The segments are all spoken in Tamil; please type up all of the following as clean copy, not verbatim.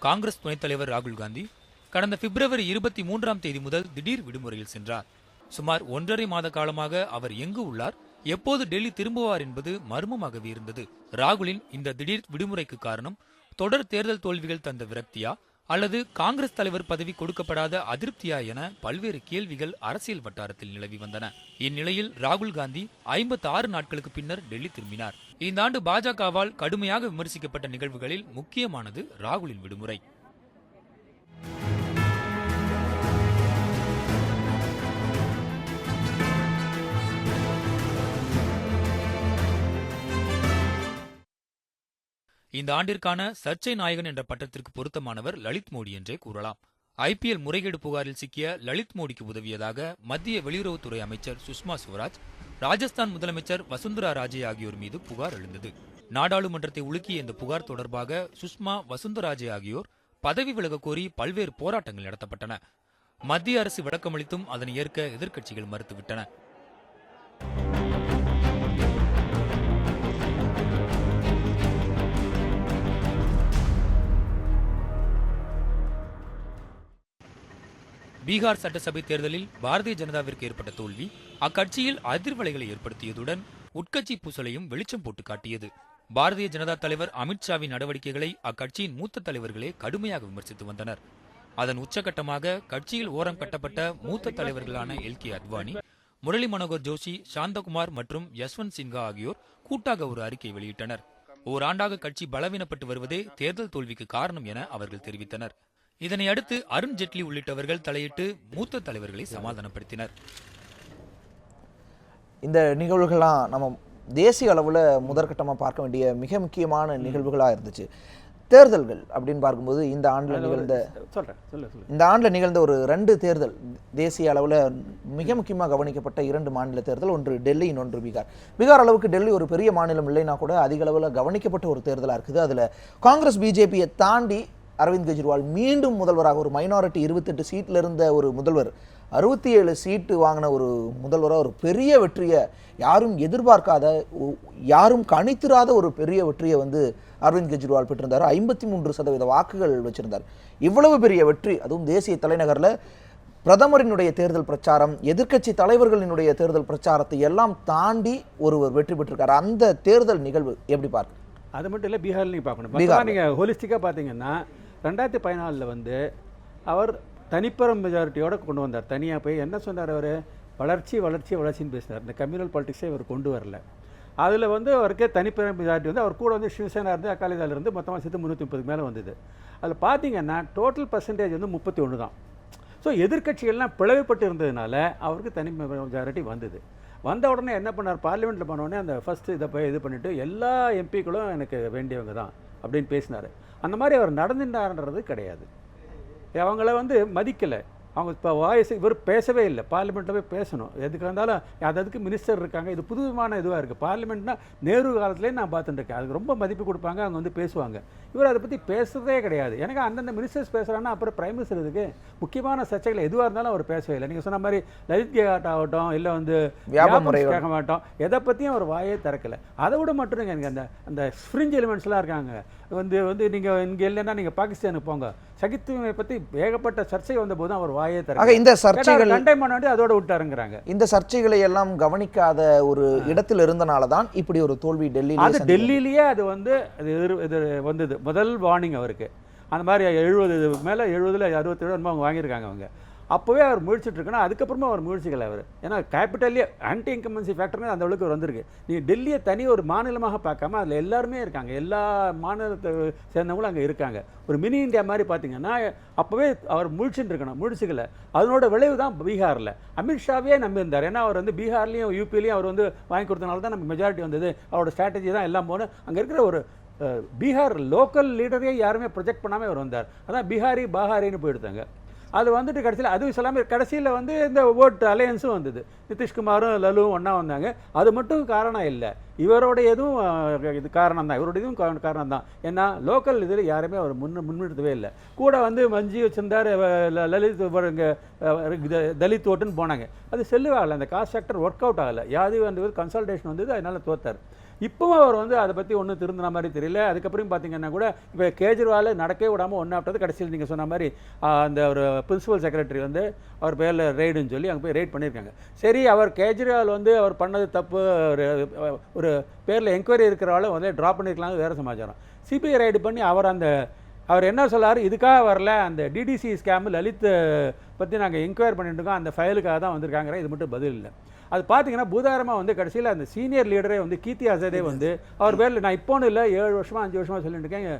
காங்கிரஸ் துணைத் தலைவர் ராகுல் காந்தி கடந்த பிப்ரவரி 23ஆம் தேதி முதல் திடீர் விடுமுறையில் சென்றார். சுமார் 1.5 மாத காலமாக அவர் எங்கு உள்ளார், எப்போது டெல்லி திரும்புவார் என்பது மர்மமாகவே இருந்தது. ராகுலின் இந்த திடீர் விடுமுறைக்கு காரணம் தொடர் தேர்தல் தோல்விகள் தந்த விரக்தியா அல்லது காங்கிரஸ் தலைவர் பதவி கொடுக்கப்படாத அதிருப்தியா என பல்வேறு கேள்விகள் அரசியல் வட்டாரத்தில் நிலவி வந்தன. இந்நிலையில் ராகுல் காந்தி 56 நாட்களுக்கு பின்னர் டெல்லி திரும்பினார். இந்த ஆண்டு பாஜகவால் கடுமையாக விமர்சிக்கப்பட்ட நிகழ்வுகளில் முக்கியமானது ராகுலின் விடுமுறை. இந்த ஆண்டிற்கான சர்ச்சை நாயகன் என்ற பட்டத்திற்கு பொருத்தமானவர் லலித் மோடி என்றே கூறலாம். IPL முறைகேடு புகாரில் சிக்கிய லலித் மோடிக்கு உதவியதாக மத்திய வெளியுறவுத்துறை அமைச்சர் சுஷ்மா ஸ்வராஜ், ராஜஸ்தான் முதலமைச்சர் வசுந்தரா ராஜே ஆகியோர் மீது புகார் எழுந்தது. நாடாளுமன்றத்தை உலுக்கிய இந்த புகார் தொடர்பாக சுஷ்மா, வசுந்தராஜே ஆகியோர் பதவி விலக கோரி பல்வேறு போராட்டங்கள் நடத்தப்பட்டன. மத்திய அரசு விளக்கமளித்தும் அதனை ஏற்க எதிர்க்கட்சிகள் மறுத்துவிட்டன. பீகார் சட்டசபை தேர்தலில் பாரதிய ஜனதாவிற்கு ஏற்பட்ட தோல்வி அக்கட்சியில் அதிர்வலைகளை ஏற்படுத்தியதுடன் உட்கட்சி பூசலையும் வெளிச்சம் போட்டு காட்டியது. பாரதிய ஜனதா தலைவர் அமித்ஷாவின் நடவடிக்கைகளை அக்கட்சியின் மூத்த தலைவர்களே கடுமையாக விமர்சித்து வந்தனர். அதன் உச்சகட்டமாக கட்சியில் ஓரம் கட்டப்பட்ட மூத்த தலைவர்களான LK அத்வானி, முரளி மனோகர் ஜோஷி, சாந்தகுமார் மற்றும் யஸ்வந்த் சின்ஹா ஆகியோர் கூட்டாக ஒரு அறிக்கை வெளியிட்டனர். ஓராண்டாக கட்சி பலவீனப்பட்டு வருவதே தேர்தல் தோல்விக்கு காரணம் என அவர்கள் தெரிவித்தனர். இதனை அடுத்து அருண் ஜெட்லி உள்ளிட்டவர்கள் தலையிட்டு மூத்த தலைவர்களை சமாதானப்படுத்தினர். இந்த நிகழ்வுகள்லாம் நம்ம தேசிய அளவில் முதற்கட்டமாக பார்க்க வேண்டிய மிக முக்கியமான நிகழ்வுகளாக இருந்துச்சு. தேர்தல்கள் அப்படின்னு பார்க்கும்போது இந்த ஆண்டில் நிகழ்ந்த ஒரு 2 தேர்தல் தேசிய அளவில் மிக முக்கியமாக கவனிக்கப்பட்ட 2 மாநில தேர்தல், ஒன்று டெல்லி, இன்னொன்று பீகார். பீகார் அளவுக்கு டெல்லி ஒரு பெரிய மாநிலம் இல்லைன்னா கூட அதிக அளவில் கவனிக்கப்பட்ட ஒரு தேர்தலாக இருக்குது. அதில் காங்கிரஸ் பிஜேபியை தாண்டி அரவிந்த் கெஜ்ரிவால் மீண்டும் முதல்வராக, ஒரு மைனாரிட்டி 28 சீட்டில் இருந்த ஒரு முதல்வர் 67 சீட்டு வாங்கின ஒரு முதல்வராக ஒரு பெரிய வெற்றியை, யாரும் எதிர்பார்க்காத, யாரும் கணித்திராத ஒரு பெரிய வெற்றியை அரவிந்த் கெஜ்ரிவால் பெற்றிருந்தார். 53% வாக்குகள் வச்சிருந்தார். இவ்வளவு பெரிய வெற்றி, அதுவும் தேசிய தலைநகரில் பிரதமரினுடைய தேர்தல் பிரச்சாரம், எதிர்க்கட்சி தலைவர்களினுடைய தேர்தல் பிரச்சாரத்தை எல்லாம் தாண்டி ஒருவர் வெற்றி பெற்றிருக்கார். அந்த தேர்தல் நிகழ்வு எப்படி பார்க்க? அது மட்டும் இல்லை, பீகாரில் நீங்கள் பார்க்கணும். நீங்கள் ஹோலிஸ்டிக்காக பார்த்தீங்கன்னா 2014 அவர் தனிப்பெரும் மெஜாரிட்டியோட கொண்டு வந்தார். தனியாக போய் என்ன சொன்னார், அவர் வளர்ச்சி வளர்ச்சி வளர்ச்சின்னு பேசினார். இந்த கம்யூனல் பாலிட்டிக்ஸை இவர் கொண்டு வரல. அதில் அவருக்கே தனிப்பெரும் மெஜாரிட்டி அவர் கூட சிவசேனா இருந்து அகாலிதள் இருந்து மொத்தமாக சேர்த்து 330 மேலே வந்தது. அதில் பார்த்தீங்கன்னா டோட்டல் பர்சன்டேஜ் 31 தான். ஸோ எதிர்க்கட்சிகள்லாம் பிளவுபட்டு இருந்ததுனால அவருக்கு தனி மெஜாரிட்டி வந்தது. வந்த உடனே என்ன பண்ணார், பார்லிமெண்ட்டில் பண்ண உடனே அந்த ஃபஸ்ட்டு இதை போய் இது பண்ணிவிட்டு எல்லா எம்பிக்களும் எனக்கு வேண்டியவங்க தான் அப்படின்னு பேசினார். அந்த மாதிரி அவர் நடந்துட்டார்ன்றது கிடையாது. அவங்கள மதிக்கலை. அவங்க இப்போ வாய்ஸ் இவர் பேசவே இல்லை. பார்லிமெண்ட்டில் போய் பேசணும், எதுக்கு இருந்தாலும் அதுக்கு மினிஸ்டர் இருக்காங்க. இது புதுவிதமான இதுவாக இருக்குது. பார்லிமெண்ட்னா நேரு காலத்துலேயே நான் பார்த்துட்டுருக்கேன், அதுக்கு ரொம்ப மதிப்பு கொடுப்பாங்க, அவங்க பேசுவாங்க. இவர் அதை பற்றி பேசுகிறதே கிடையாது. எனக்கு அந்தந்த மினிஸ்டர்ஸ் பேசுகிறாங்கன்னா அப்புறம் பிரைம் மினிஸ்டர் இதுக்கு முக்கியமான சர்ச்சைகள் எதுவாக இருந்தாலும் அவர் பேசவே இல்லை. நீங்கள் சொன்ன மாதிரி லலித் கேட் ஆகட்டும், இல்லை வியாபாரம் கேட்க மாட்டோம், எதை பற்றியும் அவர் வாயே திறக்கலை. அதை விட மட்டும் எனக்கு அந்த ஃப்ரிஞ்ச் எலிமெண்ட்ஸ்லாம் இருக்காங்க. நீங்கள் இங்கே இல்லைன்னா நீங்கள் பாகிஸ்தானுக்கு போங்க, சகித்துவமை பற்றி ஏகப்பட்ட சர்ச்சை வந்த போதும் அவர் வாயே தர இந்த சர்ச்சைகள் அதோட விட்டாருங்கிறாங்க. இந்த சர்ச்சைகளை எல்லாம் கவனிக்காத ஒரு இடத்தில் இருந்தனால தான் இப்படி ஒரு தோல்வி டெல்லியிலேயே அது வந்தது. முதல் வார்னிங் அவருக்கு அந்த மாதிரி 70 மேலே 70ல் 67 அவங்க வாங்கியிருக்காங்க. அவங்க அப்போவே அவர் முழிச்சிட்டு இருக்கணும். அதுக்கப்புறமா அவர் முழிச்சிக்கல அவர். ஏன்னா கேபிட்டல்லே ஆன்டி இன்கம்பன்சி ஃபேக்டர்னு அந்த அளவுக்கு வந்திருக்கு. நீங்கள் டெல்லியை தனி ஒரு மாநிலமாக பார்க்காம அதில் எல்லாருமே இருக்காங்க, எல்லா மாநிலத்தை சேர்ந்தவங்களும் அங்கே இருக்காங்க. ஒரு மினி இந்தியா மாதிரி பார்த்தீங்கன்னா அப்போவே அவர் முழிச்சுட்டு இருக்கணும், முழிச்சிக்கல. அதனோட விளைவு தான் பீகாரில் அமித்ஷாவே நம்பியிருந்தார். ஏன்னா அவர் பீகார்லேயும் யூபிலையும் அவர் வாங்கி கொடுத்தனால தான் நமக்கு மெஜாரிட்டி வந்தது. அவரோட ஸ்ட்ராட்டஜி தான் எல்லாம் போகணும். அங்கே இருக்கிற ஒரு பீகார் லோக்கல் லீடரையே யாருமே ப்ரொஜெக்ட் பண்ணாமல் அவர் வந்தார். அதான் பீகாரி பாகாரின்னு போயிடுத்தாங்க. அது கடைசியில் அதுவும் இல்லாமல் கடைசியில் இந்த ஓட் அலையன்ஸும் வந்தது. நிதிஷ்குமாரும் லலுவும் ஒன்றா வந்தாங்க. அது மட்டும் காரணம் இல்லை, இவரோட எதுவும் இது காரணம் தான், இவரோட இதுவும் காரணம் தான். ஏன்னா லோக்கல் இதில் யாருமே அவர் முன்னெடுத்தவே இல்லை. கூட மஞ்சி வச்சிருந்தார், லலித் இங்கே தலித் ஓட்டுன்னு போனாங்க. அது செல்லுவாகலை, அந்த காஸ்ட் ஃபேக்டர் ஒர்க் அவுட் ஆகலை. யாதி கன்சல்டேஷன் வந்தது, அதனால தோத்தார். இப்பவும் அவர் வந்து அதை பற்றி ஒன்றும் திருந்தின மாதிரி தெரியல. அதுக்கப்புறம் பார்த்தீங்கன்னா கூட இப்போ கேஜ்ரிவால் நடக்கவே விடாமல் ஒன்று ஆப்டது கடைசியில் நீங்கள் சொன்ன மாதிரி அந்த ஒரு பிரின்சிபல் செக்ரட்டரி வந்து அவர் பேரில் ரெய்டுன்னு சொல்லி அங்கே போய் ரெய்ட் பண்ணியிருக்காங்க. சரி, அவர் கேஜ்ரிவால் வந்து அவர் பண்ணது தப்பு, ஒரு பேரில் என்கொயரி இருக்கிறவால வந்து ட்ராப் பண்ணியிருக்கலாம், வேறு சமாச்சாரம். சிபிஐ ரைடு பண்ணி அவர் என்ன சொல்லார், இதுக்காக வரல, அந்த டிடிசி ஸ்கேம் லலித் பற்றி நாங்கள் என்கொயரி பண்ணிட்டு இருக்கோம், அந்த ஃபைலுக்காக தான் வந்திருக்காங்கிற இது மட்டும் பதில் இல்லை. அது பார்த்தீங்கன்னா பூதாரமாக வந்து கடைசியில் அந்த சீனியர் லீடரே வந்து கீர்த்தி ஆசாதே வந்து அவர் பேரில் நான் இப்போன்னு இல்லை 7 வருஷமாக 5 வருஷமாக சொல்லிட்டு இருக்கேன்,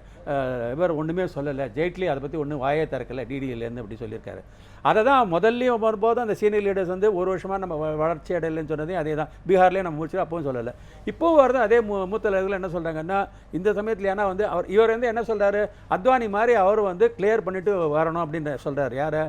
இவர் ஒன்றுமே சொல்லலை, ஜெய்ட்லி அதை பற்றி ஒன்றும் வாயே திறக்கலை டிடியிலேருந்து அப்படி சொல்லியிருக்காரு. அதை தான் முதல்லையும் வரும்போது அந்த சீனியர் லீடர்ஸ் வந்து ஒரு வருஷமாக நம்ம வளர்ச்சி அடையலைன்னு சொன்னதையும் அதே தான் பீகார்லேயே நம்ம முடிச்சு அப்பவும் சொல்லலை. இப்போவும் வருது அதே மூத்த தலைவர்கள் என்ன சொல்கிறாங்கன்னா இந்த சமயத்தில் ஏன்னா வந்து இவர் வந்து என்ன சொல்கிறாரு, அத்வானி மாதிரி அவர் வந்து கிளியர் பண்ணிவிட்டு வரணும் அப்படின்னு சொல்கிறார். யார்?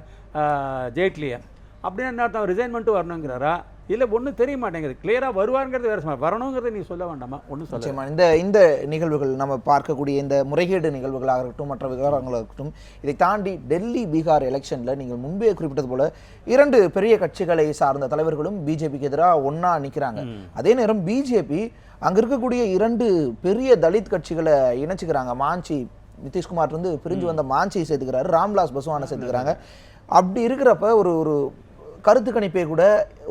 ஜெய்ட்லியை. அப்படின்னு என்ன அர்த்தம், ரிசைன்மெண்ட்டு வரணுங்கிறாரா? இல்லை ஒன்றும் தெரிய மாட்டேங்குது. கிளியராக வருவாருங்கிறது வேறு சமயம், வரணுங்கிறத நீ சொல்ல வேண்டாமா? ஒன்றும் சொல்ல. இந்த நிகழ்வுகள் நம்ம பார்க்கக்கூடிய இந்த முறைகேடு நிகழ்வுகளாக இருக்கட்டும், மற்ற விவகாரங்களாக இருக்கட்டும், இதை தாண்டி டெல்லி பீகார் எலெக்ஷனில் நீங்கள் முன்பே குறிப்பிட்டது போல 2 பெரிய கட்சிகளை சார்ந்த தலைவர்களும் பிஜேபிக்கு எதிராக ஒன்றா நிற்கிறாங்க. அதே நேரம் பிஜேபி அங்கே இருக்கக்கூடிய 2 பெரிய தலித் கட்சிகளை இணைச்சிக்கிறாங்க. மாஞ்சி நிதிஷ்குமார் வந்து பிரிஞ்சு வந்த மாஞ்சியை சேர்த்துக்கிறாரு, ராம்விலாஸ் பாஸ்வானை சேர்த்துக்கிறாங்க. அப்படி இருக்கிறப்ப ஒரு கருத்து கணிப்பே கூட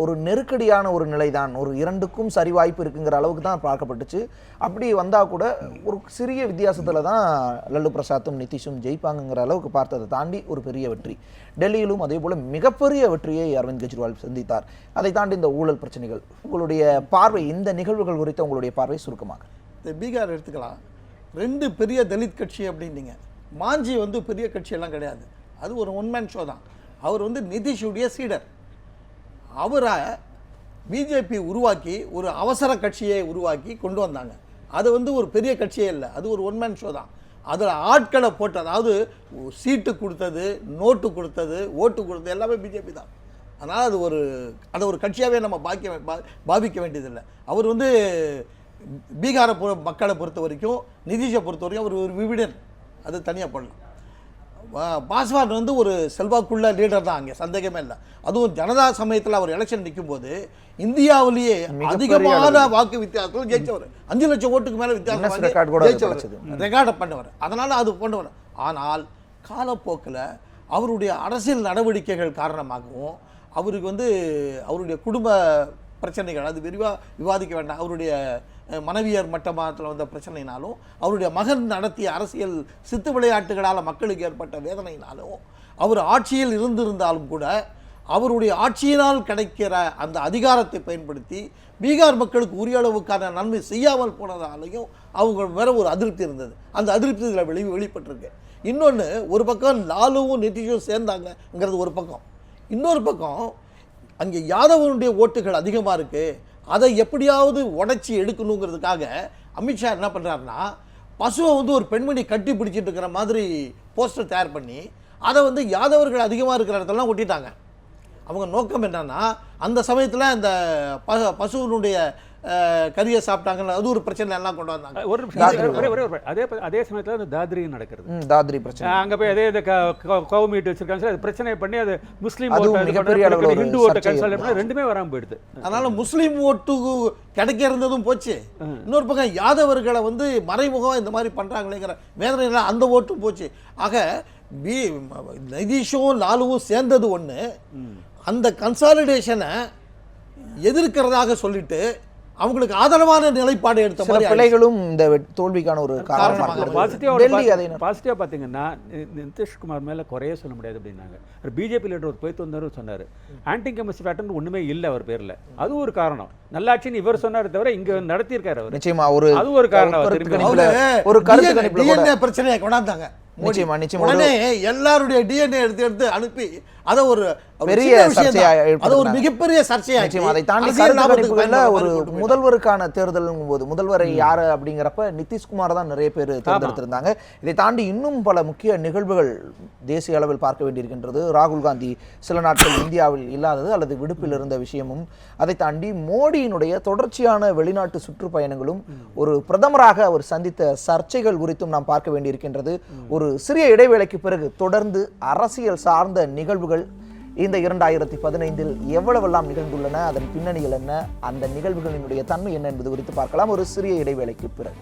ஒரு நெருக்கடியான ஒரு நிலைதான், ஒரு 2க்கும் சரி வாய்ப்பு இருக்குங்கிற அளவுக்கு தான் பார்க்கப்பட்டுச்சு. அப்படி வந்தால் கூட ஒரு சிறிய வித்தியாசத்தில் தான் லல்லு பிரசாத்தும் நிதிஷும் ஜெயிப்பாங்கங்கிற அளவுக்கு பார்த்ததை தாண்டி ஒரு பெரிய வெற்றி. டெல்லியிலும் அதே போல் மிகப்பெரிய வெற்றியை அரவிந்த் கெஜ்ரிவால் சந்தித்தார். அதை தாண்டி இந்த ஊழல் பிரச்சனைகள், உங்களுடைய பார்வை, இந்த நிகழ்வுகள் குறித்த உங்களுடைய பார்வை சுருக்கமாக? இந்த பீகார் எடுத்துக்கலாம், 2 பெரிய தலித் கட்சி அப்படின்னீங்க. மாஞ்சி வந்து பெரிய கட்சியெல்லாம் கிடையாது, அது ஒரு ஒன்மேன் ஷோ தான். அவர் வந்து நிதிஷுடைய சீடர். அவரை பிஜேபி உருவாக்கி ஒரு அவசர கட்சியை உருவாக்கி கொண்டு வந்தாங்க. அது வந்து ஒரு பெரிய கட்சியே இல்லை, அது ஒரு ஒன்மேன் ஷோ தான். அதில் ஆட்களை போட்டு, அதாவது சீட்டு கொடுத்தது, நோட்டு கொடுத்தது, ஓட்டு கொடுத்தது எல்லாமே பிஜேபி தான். அதனால் அதை ஒரு கட்சியாகவே நம்ம பாவிக்க வேண்டியதில்லை. அவர் வந்து பீகாரை மக்களை பொறுத்த வரைக்கும், நிதிஷை பொறுத்த வரைக்கும் அவர் ஒரு விவிடன், அது தனியாக பண்ணலாம். பாஸ்வான் வந்து ஒரு செல்வாக்குள்ள லீடர் தான், அங்கே சந்தேகமே இல்லை. அதுவும் ஜனதா சமயத்தில் அவர் எலெக்ஷன் நிற்கும் போது இந்தியாவிலேயே அதிகமான வாக்கு வித்தியாசத்தில் ஜெயிச்சவர். 5 லட்சம் ஓட்டுக்கு மேலே வித்தியாசம் ரெக்கார்ட் பண்ணவர். அதனால் அது கொண்டவர். ஆனால் காலப்போக்கில் அவருடைய அரசியல் நடவடிக்கைகள் காரணமாகவும் அவருக்கு வந்து அவருடைய குடும்ப பிரச்சனைகள், அது விரிவாக விவாதிக்க வேண்டாம், அவருடைய மனைவியர் மட்டத்தில் வந்த பிரச்சனையினாலும், அவருடைய மகன் நடத்திய அரசியல் சித்து விளையாட்டுகளால் மக்களுக்கு ஏற்பட்ட வேதனையினாலும், அவர் ஆட்சியில் இருந்திருந்தாலும் கூட அவருடைய ஆட்சியினால் கிடைக்கிற அந்த அதிகாரத்தை பயன்படுத்தி பீகார் மக்களுக்கு உரிய அளவுக்கான நன்மை செய்யாமல் போனதாலையும் அவங்க வேற ஒரு அதிருப்தி இருந்தது. அந்த அதிருப்தி இதில் வெளிப்பட்டிருக்கு. இன்னொன்று, ஒரு பக்கம் லாலுவும் நிதிஷும் சேர்ந்தாங்கங்கிறது ஒரு பக்கம். இன்னொரு பக்கம் அங்கே யாதவனுடைய ஓட்டுகள் அதிகமாக இருக்குது, அதை எப்படியாவது உடைச்சி எடுக்கணுங்கிறதுக்காக அமித்ஷா என்ன பண்ணுறாருன்னா, பசுவை வந்து ஒரு பெண்மணி கட்டி பிடிச்சிட்டு இருக்கிற மாதிரி போஸ்டர் தயார் பண்ணி அதை வந்து யாதவர்கள் அதிகமாக இருக்கிற இடத்துலலாம் ஒட்டிட்டாங்க. அவங்க நோக்கம் என்னன்னா, அந்த சமயத்தில் அந்த பசுவனுடைய கரியை சாப்பிட்டாங்கன்னு அது ஒரு பிரச்சனை எல்லாம் கொண்டு வந்தாங்க. அதே சமயத்தில் அந்த தாத்ரி நடக்கிறது, தாத்ரி பிரச்சனை. அங்கே போய் அதே கவு மீட் வச்சிருக்காங்க, அது பிரச்சனை பண்ணி அது முஸ்லீம் ஹிந்து ஓட்டை கன்சல்ட் பண்ணி ரெண்டுமே வராமல் போயிடுது. அதனால முஸ்லீம் ஓட்டு கிடைக்க இருந்ததும் போச்சு. இன்னொரு பக்கம் யாதவர்களை வந்து மறைமுகம் இந்த மாதிரி பண்ணுறாங்களேங்கிற வேதனைலாம் அந்த ஓட்டும் போச்சு. ஆக நிதிஷும் லாலுவும் சேர்ந்தது ஒன்று, அந்த கன்சாலிடேஷனை எதிர்க்கிறதாக சொல்லிட்டு அவங்களுக்கு ஆதரவான நிலைப்பாடு எடுத்த மாதிரி பிள்ளைகளும் இந்த தோல்விக்கான ஒரு காரணமாக. பாசிட்டிவா பார்த்தீங்கன்னா நிதிஷ்குமார் மேலே குறைய சொல்ல முடியாது அப்படின்னாங்க. பிஜேபி லீடர் ஒரு போய் வந்தாரு சொன்னார், ஆன்டி இன்கம்பன்சி பேட்டர்ன் ஒன்றுமே இல்லை அவர் பேரில், அது ஒரு காரணம். நல்லாட்சின்னு இவர் சொன்னார் தவிர இங்கே நடத்தியிருக்காரு அவர். நிச்சயமா அது ஒரு காரணம். ஒரு கருத்து கணிப்புல பிரச்சனையை கொண்டாந்தாங்க. உடனே எல்லாருடைய டிஎன்ஏ எடுத்து அனுப்பி அதை ஒரு பெரிய மிகப்பெரிய சர்ச்சையாச்சு. அதை தாண்டி ஒரு முதல்வருக்கான தேர்தலும் போது முதல்வரை யாரு அப்படிங்கிறப்ப நிதிஷ்குமார் தான் நிறைய பேர் தேர்ந்தெடுத்திருந்தாங்க. இதை தாண்டி இன்னும் பல முக்கிய நிகழ்வுகள் தேசிய அளவில் பார்க்க வேண்டியிருக்கின்றது. ராகுல் காந்தி சில நாட்கள் இந்தியாவில் இல்லாதது அல்லது விடுப்பில் இருந்த விஷயமும், அதை தாண்டி மோடியினுடைய தொடர்ச்சியான வெளிநாட்டு சுற்றுப்பயணங்களும், ஒரு பிரதமராக அவர் சந்தித்த சர்ச்சைகள் குறித்தும் நாம் பார்க்க வேண்டியிருக்கின்றது. ஒரு சிறிய இடைவேளைக்கு பிறகு தொடர்ந்து அரசியல் சார்ந்த நிகழ்வுகள் இந்த 2015 எவ்வளவெல்லாம் நிகழ்ந்துள்ளன, அதன் பின்னணிகள் என்ன, அந்த நிகழ்வுகளினுடைய தன்மை என்ன என்பது குறித்து பார்க்கலாம் ஒரு சிறிய இடைவேளைக்கு பிறகு.